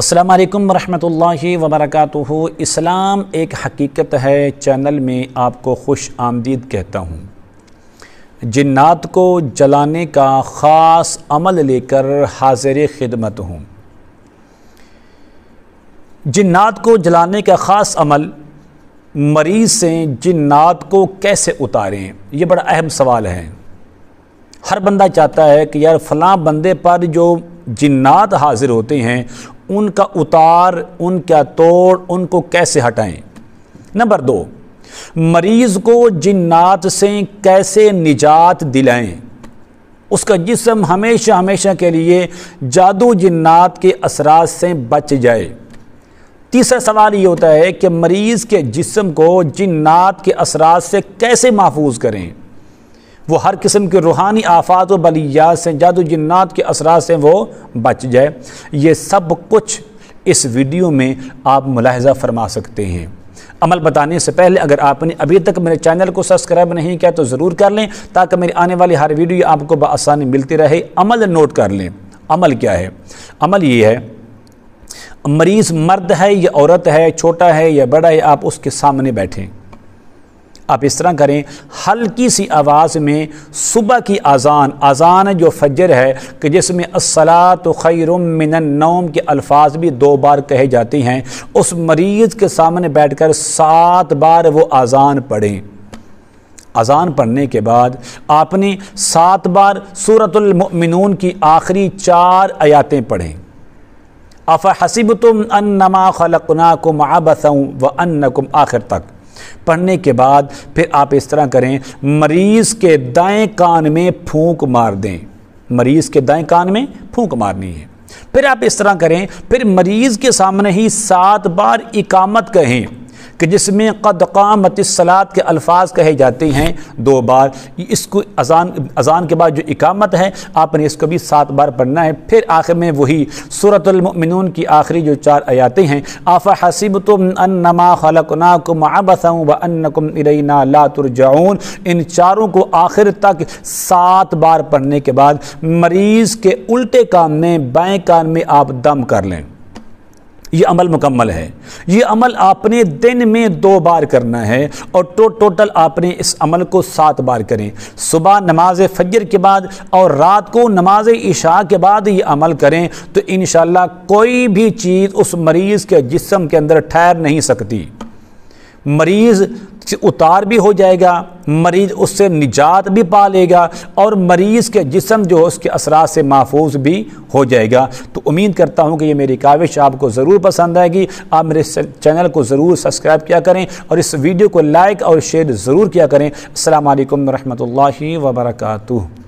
السلام علیکم ورحمۃ اللہ وبرکاتہ۔ اسلام ایک حقیقت ہے چینل میں آپ کو خوش آمدید کہتا ہوں۔ جنات کو جلانے کا خاص عمل لے کر حاضر خدمت ہوں۔ جنات کو جلانے کا خاص عمل، مریض سے جنات کو کیسے اتاریں، یہ بڑا اہم سوال ہے۔ ہر بندہ چاہتا ہے کہ یار فلاں بندے پر جو جنات حاضر ہوتے ہیں ان کا اتار، ان کا توڑ، ان کو کیسے ہٹائیں۔ نمبر 2، مریض کو جنات سے کیسے نجات دلائیں، اس کا جسم ہمیشہ کے لیے جادو جنات کے اثرات سے بچ جائے۔ تیسرا سوال یہ ہوتا ہے کہ مریض کے جسم کو جنات کے اثرات سے کیسے محفوظ کریں، وہ ہر قسم کے روحانی آفات و بلیات سے، جادو جنات کے اثرات سے وہ بچ جائے۔ یہ سب کچھ اس ویڈیو میں آپ ملاحظہ فرما سکتے ہیں۔ عمل بتانے سے پہلے اگر آپ نے ابھی تک میرے چینل کو سبسکرائب نہیں کیا تو ضرور کر لیں تاکہ میری آنے والی ہر ویڈیو آپ کو بآسانی ملتی رہے۔ عمل نوٹ کر لیں۔ عمل کیا ہے؟ عمل یہ ہے، مریض مرد ہے یا عورت ہے، چھوٹا ہے یا بڑا ہے، آپ اس کے سامنے بیٹھیں۔ آپ اس طرح کریں، ہلکی سی آواز میں صبح کی اذان جو فجر ہے کہ جس میں الصلاۃ خیر من النوم کے الفاظ بھی 2 بار کہے جاتے ہیں، اس مریض کے سامنے بیٹھ کر 7 بار وہ اذان پڑھیں۔ اذان پڑھنے کے بعد آپ نے 7 بار سورۃ المؤمنون کی آخری 4 آیاتیں پڑھیں۔ افحسبتم انما خلقناکم عبثا وانکم، آخر تک پڑھنے کے بعد پھر آپ اس طرح کریں، مریض کے دائیں کان میں پھونک مار دیں۔ مریض کے دائیں کان میں پھونک مارنی ہے۔ پھر آپ اس طرح کریں، پھر مریض کے سامنے ہی 7 بار اقامت کہیں کہ جس میں قد قامت الصلاۃ کے الفاظ کہے جاتے ہیں 2 بار۔ اس کو اذان کے بعد جو اقامت ہے آپ نے اس کو بھی 7 بار پڑھنا ہے۔ پھر آخر میں وہی سورۃ المؤمنون کی آخری جو 4 آیاتیں ہیں، افحسبتم انما خلقناکم عبثا وانکم الینا لا ترجعون، ان چاروں کو آخر تک 7 بار پڑھنے کے بعد مریض کے الٹے کان میں، بائیں کان میں آپ دم کر لیں۔ یہ عمل مکمل ہے۔ یہ عمل آپ نے دن میں 2 بار کرنا ہے اور ٹوٹل آپ نے اس عمل کو 7 بار کریں۔ صبح نماز فجر کے بعد اور رات کو نماز عشاء کے بعد یہ عمل کریں تو انشاءاللہ کوئی بھی چیز اس مریض کے جسم کے اندر ٹھہر نہیں سکتی۔ مریض سے اتار بھی ہو جائے گا، مریض اس سے نجات بھی پا لے گا اور مریض کے جسم جو اس کے اثرات سے محفوظ بھی ہو جائے گا۔ تو امید کرتا ہوں کہ یہ میری کاوش آپ کو ضرور پسند آئے گی۔ آپ میرے چینل کو ضرور سبسکرائب کیا کریں اور اس ویڈیو کو لائک اور شیئر ضرور کیا کریں۔ السلام علیکم ورحمۃ اللہ وبرکاتہ۔